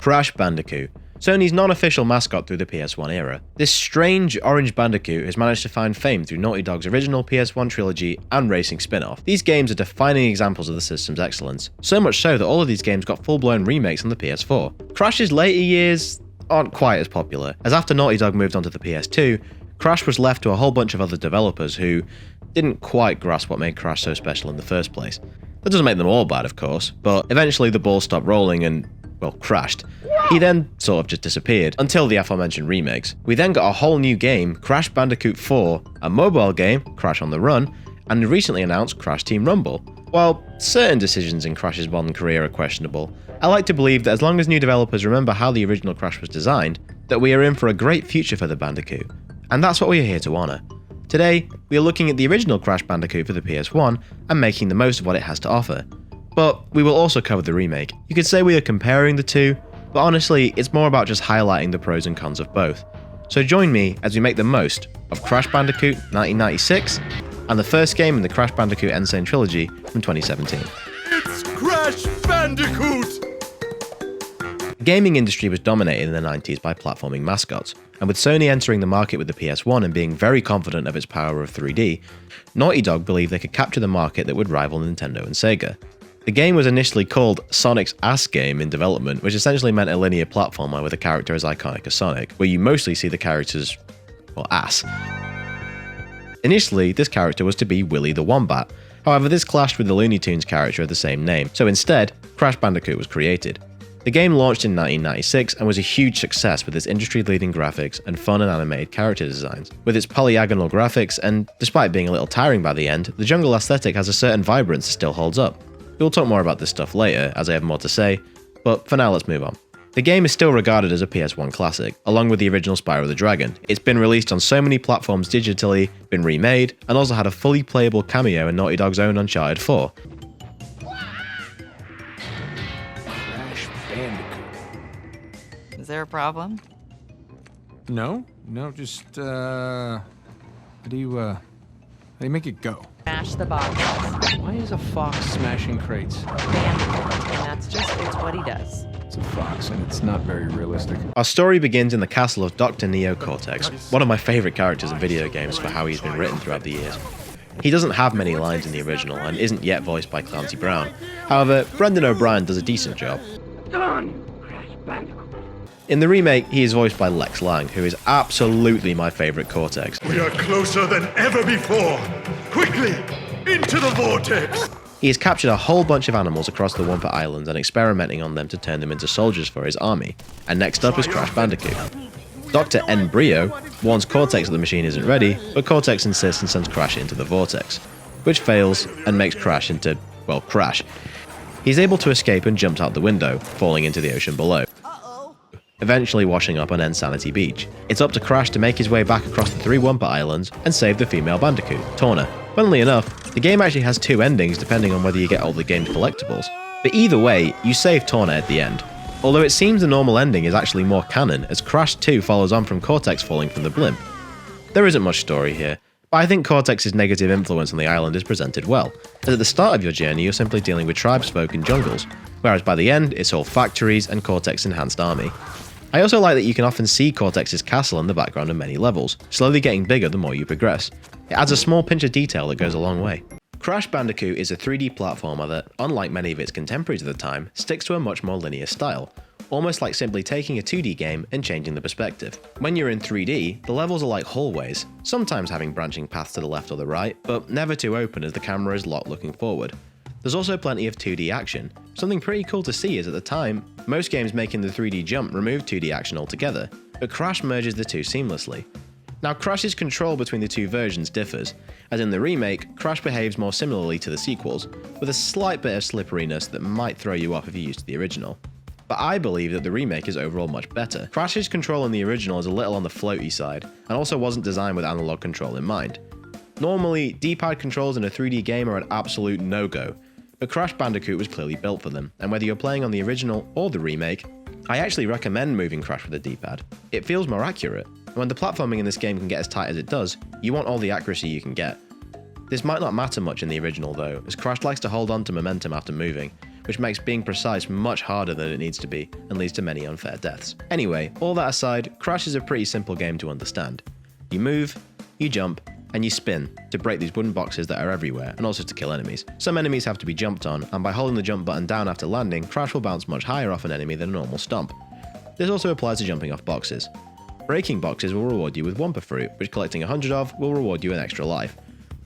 Crash Bandicoot, Sony's non-official mascot through the PS1 era. This strange orange Bandicoot has managed to find fame through Naughty Dog's original PS1 trilogy and racing spin-off. These games are defining examples of the system's excellence, so much so that all of these games got full-blown remakes on the PS4. Crash's later years aren't quite as popular, as after Naughty Dog moved onto the PS2, Crash was left to a whole bunch of other developers who didn't quite grasp what made Crash so special in the first place. That doesn't make them all bad, of course, but eventually the ball stopped rolling and, well, crashed. He then sort of just disappeared, until the aforementioned remakes. We then got a whole new game, Crash Bandicoot 4, a mobile game, Crash on the Run, and the recently announced Crash Team Rumble. While certain decisions in Crash's modern career are questionable, I like to believe that as long as new developers remember how the original Crash was designed, that we are in for a great future for the Bandicoot. And that's what we are here to honour. Today, we are looking at the original Crash Bandicoot for the PS1 and making the most of what it has to offer. But we will also cover the remake. You could say we are comparing the two, but honestly, it's more about just highlighting the pros and cons of both. So join me as we make the most of Crash Bandicoot 1996 and the first game in the Crash Bandicoot N. Sane Trilogy from 2017. It's Crash Bandicoot! The gaming industry was dominated in the 90s by platforming mascots, and with Sony entering the market with the PS1 and being very confident of its power of 3D, Naughty Dog believed they could capture the market that would rival Nintendo and Sega. The game was initially called Sonic's Ass Game in development, which essentially meant a linear platformer with a character as iconic as Sonic, where you mostly see the character's, well, ass. Initially, this character was to be Willy the Wombat, however this clashed with the Looney Tunes character of the same name, so instead, Crash Bandicoot was created. The game launched in 1996 and was a huge success with its industry-leading graphics and fun and animated character designs. With its polyagonal graphics and, despite being a little tiring by the end, the jungle aesthetic has a certain vibrance that still holds up. We'll talk more about this stuff later, as I have more to say, but for now let's move on. The game is still regarded as a PS1 classic, along with the original Spyro the Dragon. It's been released on so many platforms digitally, been remade, and also had a fully playable cameo in Naughty Dog's own Uncharted 4. Crash Bandicoot. Is there a problem? No, just, how do you make it go? Smash the box. Why is a fox smashing crates? Bandicoot, and it's what he does. It's a fox, and it's not very realistic. Our story begins in the castle of Dr. Neo Cortex, one of my favourite characters in video games for how he's been written throughout the years. He doesn't have many lines in the original, and isn't yet voiced by Clancy Brown. However, Brendan O'Brien does a decent job. In the remake, he is voiced by Lex Lang, who is absolutely my favourite Cortex. We are closer than ever before. Quickly, into the vortex! He has captured a whole bunch of animals across the Wumpa Islands and experimenting on them to turn them into soldiers for his army. And next up is Crash Bandicoot. Dr. N. Brio warns Cortex that the machine isn't ready, but Cortex insists and sends Crash into the vortex, which fails and makes Crash into, well, Crash. He's able to escape and jumps out the window, falling into the ocean below, eventually washing up on Insanity Beach. It's up to Crash to make his way back across the 3 Wumpa Islands and save the female Bandicoot, Torna. Funnily enough, the game actually has 2 endings depending on whether you get all the game's collectibles. But either way, you save Torna at the end. Although it seems the normal ending is actually more canon, as Crash 2 follows on from Cortex falling from the blimp. There isn't much story here, but I think Cortex's negative influence on the island is presented well, as at the start of your journey you're simply dealing with tribesfolk in jungles, whereas by the end it's all factories and Cortex-enhanced army. I also like that you can often see Cortex's castle in the background of many levels, slowly getting bigger the more you progress. It adds a small pinch of detail that goes a long way. Crash Bandicoot is a 3D platformer that, unlike many of its contemporaries of the time, sticks to a much more linear style, almost like simply taking a 2D game and changing the perspective. When you're in 3D, the levels are like hallways, sometimes having branching paths to the left or the right, but never too open as the camera is locked looking forward. There's also plenty of 2D action. Something pretty cool to see is at the time, most games making the 3D jump removed 2D action altogether, but Crash merges the two seamlessly. Now Crash's control between the two versions differs, as in the remake, Crash behaves more similarly to the sequels, with a slight bit of slipperiness that might throw you off if you're used to the original. But I believe that the remake is overall much better. Crash's control in the original is a little on the floaty side, and also wasn't designed with analog control in mind. Normally, D-pad controls in a 3D game are an absolute no-go, but Crash Bandicoot was clearly built for them, and whether you're playing on the original or the remake, I actually recommend moving Crash with a D-pad. It feels more accurate. And when the platforming in this game can get as tight as it does, you want all the accuracy you can get. This might not matter much in the original though, as Crash likes to hold on to momentum after moving, which makes being precise much harder than it needs to be, and leads to many unfair deaths. Anyway, all that aside, Crash is a pretty simple game to understand. You move, you jump, and you spin to break these wooden boxes that are everywhere, and also to kill enemies. Some enemies have to be jumped on, and by holding the jump button down after landing, Crash will bounce much higher off an enemy than a normal stomp. This also applies to jumping off boxes. Breaking boxes will reward you with Wumpa Fruit, which collecting 100 of will reward you an extra life.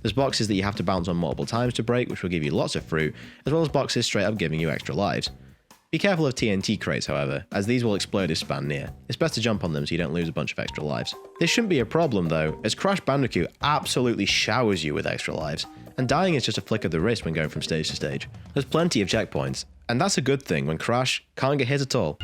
There's boxes that you have to bounce on multiple times to break, which will give you lots of fruit, as well as boxes straight up giving you extra lives. Be careful of TNT crates, however, as these will explode if spanned near. It's best to jump on them so you don't lose a bunch of extra lives. This shouldn't be a problem though, as Crash Bandicoot absolutely showers you with extra lives, and dying is just a flick of the wrist when going from stage to stage. There's plenty of checkpoints, and that's a good thing when Crash can't get hit at all.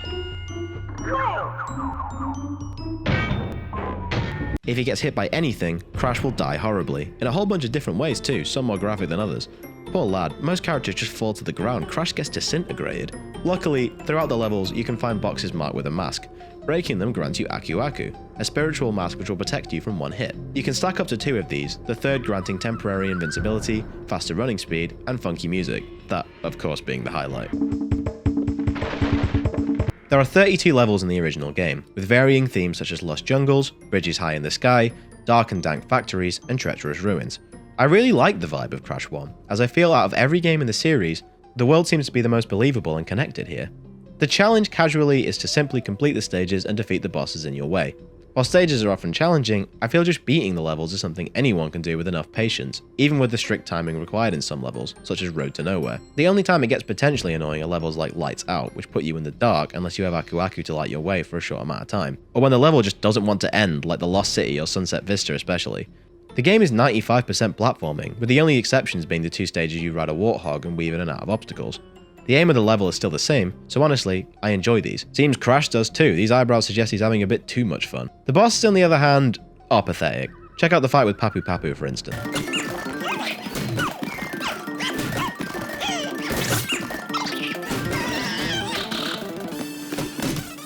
If he gets hit by anything, Crash will die horribly, in a whole bunch of different ways too, some more graphic than others. Poor lad, most characters just fall to the ground, Crash gets disintegrated. Luckily, throughout the levels you can find boxes marked with a mask. Breaking them grants you Aku Aku, a spiritual mask which will protect you from one hit. You can stack up to 2 of these, the third granting temporary invincibility, faster running speed, and funky music, that of course being the highlight. There are 32 levels in the original game, with varying themes such as lost jungles, bridges high in the sky, dark and dank factories, and treacherous ruins. I really like the vibe of Crash 1, as I feel out of every game in the series, the world seems to be the most believable and connected here. The challenge casually is to simply complete the stages and defeat the bosses in your way. While stages are often challenging, I feel just beating the levels is something anyone can do with enough patience, even with the strict timing required in some levels, such as Road to Nowhere. The only time it gets potentially annoying are levels like Lights Out, which put you in the dark unless you have Aku Aku to light your way for a short amount of time, or when the level just doesn't want to end, like the Lost City or Sunset Vista especially. The game is 95% platforming, with the only exceptions being the 2 stages you ride a warthog and weave in and out of obstacles. The aim of the level is still the same, so honestly, I enjoy these. Seems Crash does too, these eyebrows suggest he's having a bit too much fun. The bosses on the other hand, are pathetic. Check out the fight with Papu Papu for instance.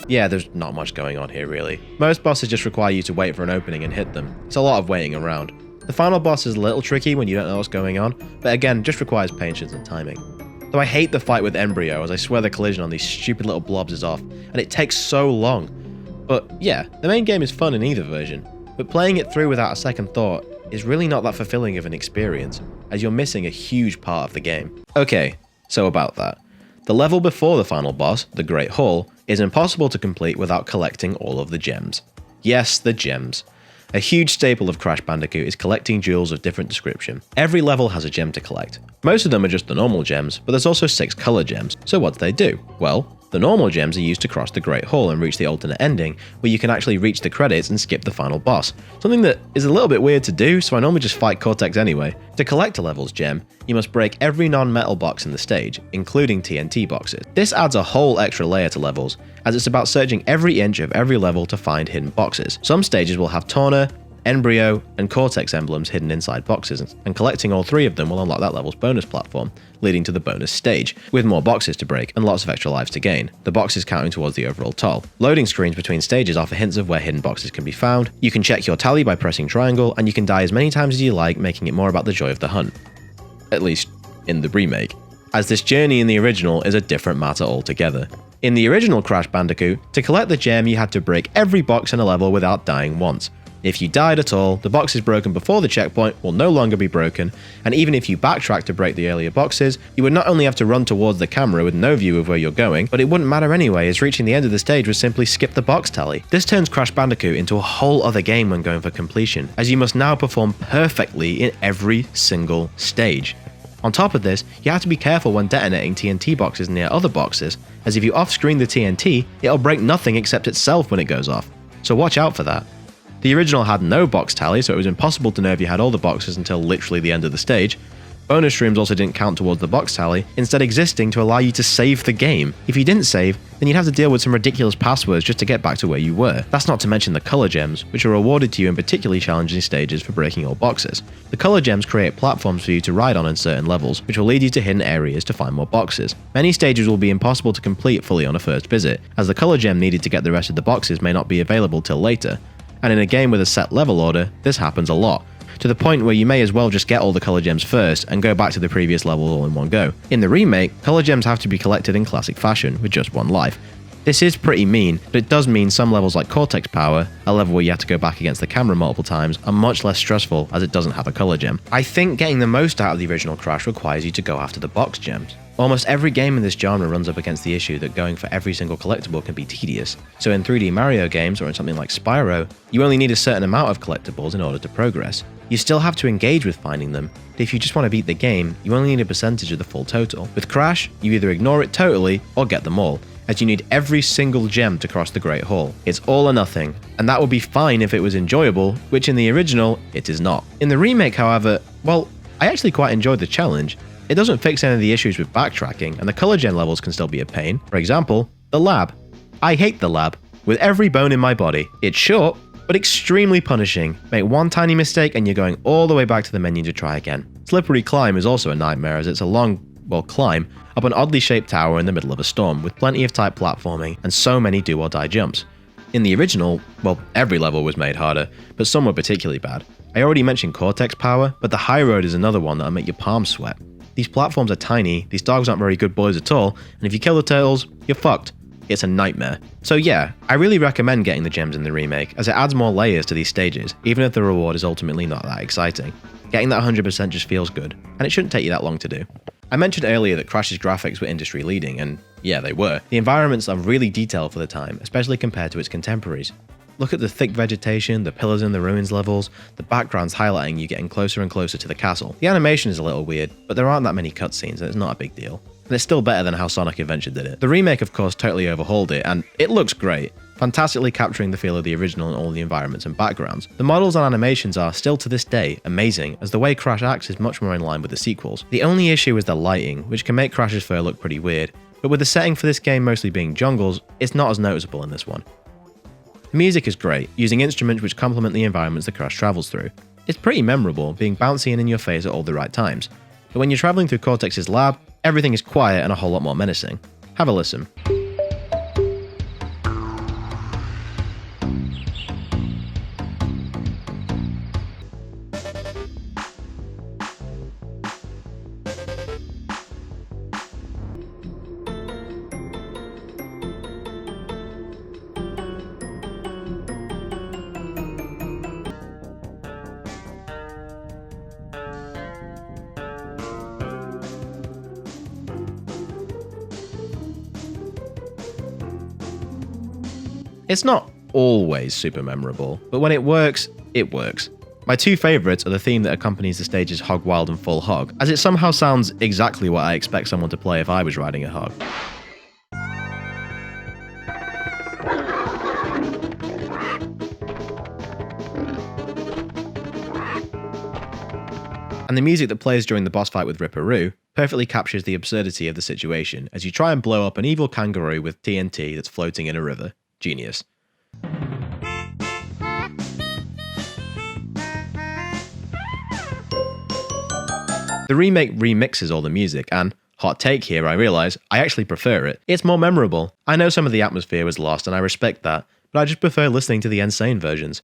Yeah, there's not much going on here really. Most bosses just require you to wait for an opening and hit them. It's a lot of waiting around. The final boss is a little tricky when you don't know what's going on, but again, just requires patience and timing. Though I hate the fight with Embryo, as I swear the collision on these stupid little blobs is off, and it takes so long. But yeah, the main game is fun in either version, but playing it through without a second thought is really not that fulfilling of an experience, as you're missing a huge part of the game. Okay, so about that. The level before the final boss, the Great Hall, is impossible to complete without collecting all of the gems. Yes, the gems. A huge staple of Crash Bandicoot is collecting jewels of different description. Every level has a gem to collect. Most of them are just the normal gems, but there's also 6 color gems. So what do they do? Well, the normal gems are used to cross the Great Hall and reach the alternate ending, where you can actually reach the credits and skip the final boss. Something that is a little bit weird to do, so I normally just fight Cortex anyway. To collect a level's gem, you must break every non-metal box in the stage, including TNT boxes. This adds a whole extra layer to levels, as it's about searching every inch of every level to find hidden boxes. Some stages will have Torna, Embryo, and Cortex emblems hidden inside boxes, and collecting all 3 of them will unlock that level's bonus platform, leading to the bonus stage, with more boxes to break and lots of extra lives to gain, the boxes counting towards the overall toll. Loading screens between stages offer hints of where hidden boxes can be found, you can check your tally by pressing triangle, and you can die as many times as you like, making it more about the joy of the hunt. At least, in the remake, as this journey in the original is a different matter altogether. In the original Crash Bandicoot, to collect the gem you had to break every box in a level without dying once. If you died at all, the boxes broken before the checkpoint will no longer be broken, and even if you backtrack to break the earlier boxes, you would not only have to run towards the camera with no view of where you're going, but it wouldn't matter anyway, as reaching the end of the stage would simply skip the box tally. This turns Crash Bandicoot into a whole other game when going for completion, as you must now perform perfectly in every single stage. On top of this, you have to be careful when detonating TNT boxes near other boxes, as if you off-screen the TNT, it'll break nothing except itself when it goes off, so watch out for that. The original had no box tally, so it was impossible to know if you had all the boxes until literally the end of the stage. Bonus rooms also didn't count towards the box tally, instead existing to allow you to save the game. If you didn't save, then you'd have to deal with some ridiculous passwords just to get back to where you were. That's not to mention the color gems, which are awarded to you in particularly challenging stages for breaking all boxes. The color gems create platforms for you to ride on in certain levels, which will lead you to hidden areas to find more boxes. Many stages will be impossible to complete fully on a first visit, as the color gem needed to get the rest of the boxes may not be available till later. and in a game with a set level order, this happens a lot, to the point where you may as well just get all the color gems first and go back to the previous level all in one go. In the remake, color gems have to be collected in classic fashion with just one life. This is pretty mean, but it does mean some levels like Cortex Power, a level where you have to go back against the camera multiple times, are much less stressful as it doesn't have a color gem. I think getting the most out of the original Crash requires you to go after the box gems. Almost every game in this genre runs up against the issue that going for every single collectible can be tedious. So in 3D Mario games or in something like Spyro, you only need a certain amount of collectibles in order to progress. You still have to engage with finding them, but if you just want to beat the game, you only need a percentage of the full total. With Crash, you either ignore it totally or get them all, as you need every single gem to cross the Great Hall. It's all or nothing, and that would be fine if it was enjoyable, which in the original, it is not. In the remake, however, well, I actually quite enjoyed the challenge. It doesn't fix any of the issues with backtracking, and the color gem levels can still be a pain. For example, the lab. I hate the lab, with every bone in my body. It's short, but extremely punishing. Make one tiny mistake and you're going all the way back to the menu to try again. Slippery Climb is also a nightmare, as it's a long, climb up an oddly shaped tower in the middle of a storm, with plenty of tight platforming and so many do or die jumps. In the original, every level was made harder, but some were particularly bad. I already mentioned Cortex Power, but the High Road is another one that'll make your palms sweat. These platforms are tiny, these dogs aren't very good boys at all, and if you kill the turtles, you're fucked. It's a nightmare. So yeah, I really recommend getting the gems in the remake, as it adds more layers to these stages, even if the reward is ultimately not that exciting. Getting that 100% just feels good, and it shouldn't take you that long to do. I mentioned earlier that Crash's graphics were industry leading, and yeah, they were. The environments are really detailed for the time, especially compared to its contemporaries. Look at the thick vegetation, the pillars in the ruins levels, the backgrounds highlighting you getting closer and closer to the castle. The animation is a little weird, but there aren't that many cutscenes and it's not a big deal. And it's still better than how Sonic Adventure did it. The remake of course totally overhauled it, and it looks great, fantastically capturing the feel of the original in all the environments and backgrounds. The models and animations are, still to this day, amazing, as the way Crash acts is much more in line with the sequels. The only issue is the lighting, which can make Crash's fur look pretty weird, but with the setting for this game mostly being jungles, it's not as noticeable in this one. The music is great, using instruments which complement the environments the Crash travels through. It's pretty memorable, being bouncy and in your face at all the right times. But when you're traveling through Cortex's lab, everything is quiet and a whole lot more menacing. Have a listen. It's not always super memorable, but when it works, it works. My two favourites are the theme that accompanies the stages Hog Wild and Full Hog, as it somehow sounds exactly what I expect someone to play if I was riding a hog. And the music that plays during the boss fight with Ripperoo perfectly captures the absurdity of the situation as you try and blow up an evil kangaroo with TNT that's floating in a river. Genius. The remake remixes all the music, and, hot take here, I realise, I actually prefer it. It's more memorable. I know some of the atmosphere was lost and I respect that, but I just prefer listening to the insane versions.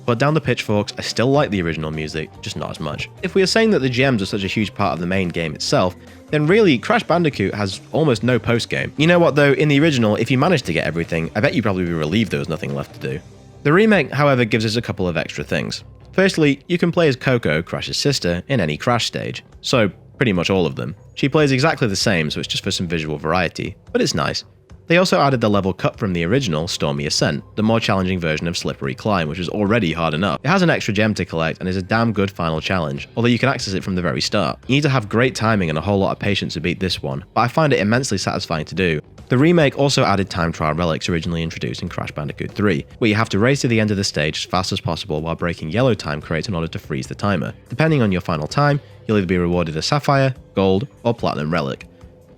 But down the pitchforks, I still like the original music, just not as much. If we are saying that the gems are such a huge part of the main game itself, then really Crash Bandicoot has almost no post-game. You know what though, in the original, if you managed to get everything, I bet you'd probably be relieved there was nothing left to do. The remake, however, gives us a couple of extra things. Firstly, you can play as Coco, Crash's sister, in any Crash stage. So, pretty much all of them. She plays exactly the same, so it's just for some visual variety, but it's nice. They also added the level cut from the original Stormy Ascent, the more challenging version of Slippery Climb, which was already hard enough. It has an extra gem to collect and is a damn good final challenge, although you can access it from the very start. You need to have great timing and a whole lot of patience to beat this one, but I find it immensely satisfying to do. The remake also added time trial relics originally introduced in Crash Bandicoot 3, where you have to race to the end of the stage as fast as possible while breaking yellow time crates in order to freeze the timer. Depending on your final time, you'll either be rewarded a sapphire, gold, or platinum relic.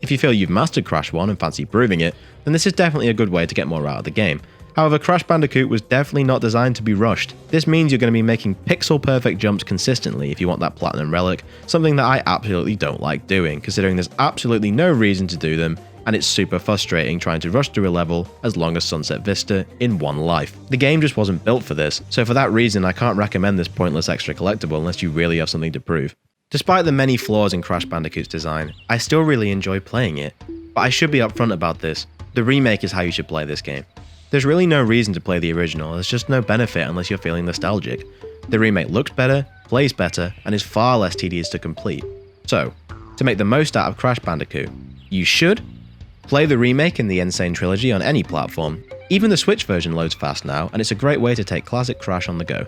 If you feel you've mastered Crash 1 and fancy proving it, then this is definitely a good way to get more out of the game. However, Crash Bandicoot was definitely not designed to be rushed. This means you're going to be making pixel-perfect jumps consistently if you want that platinum relic, something that I absolutely don't like doing, considering there's absolutely no reason to do them, and it's super frustrating trying to rush through a level as long as Sunset Vista in one life. The game just wasn't built for this, so for that reason I can't recommend this pointless extra collectible unless you really have something to prove. Despite the many flaws in Crash Bandicoot's design, I still really enjoy playing it. But I should be upfront about this, the remake is how you should play this game. There's really no reason to play the original, there's just no benefit unless you're feeling nostalgic. The remake looks better, plays better, and is far less tedious to complete. So, to make the most out of Crash Bandicoot, you should play the remake in the Insane Trilogy on any platform. Even the Switch version loads fast now, and it's a great way to take classic Crash on the go.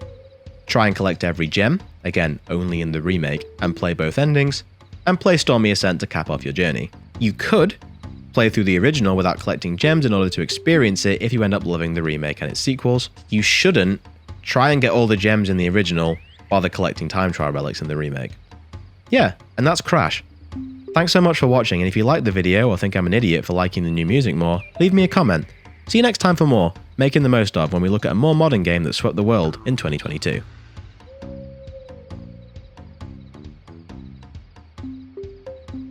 Try and collect every gem, again only in the remake, and play both endings, and play Stormy Ascent to cap off your journey. You could play through the original without collecting gems in order to experience it if you end up loving the remake and its sequels. You shouldn't try and get all the gems in the original bother collecting time trial relics in the remake. Yeah, and that's Crash. Thanks so much for watching, and if you liked the video or think I'm an idiot for liking the new music more, leave me a comment. See you next time for more Making the Most of when we look at a more modern game that swept the world in 2022.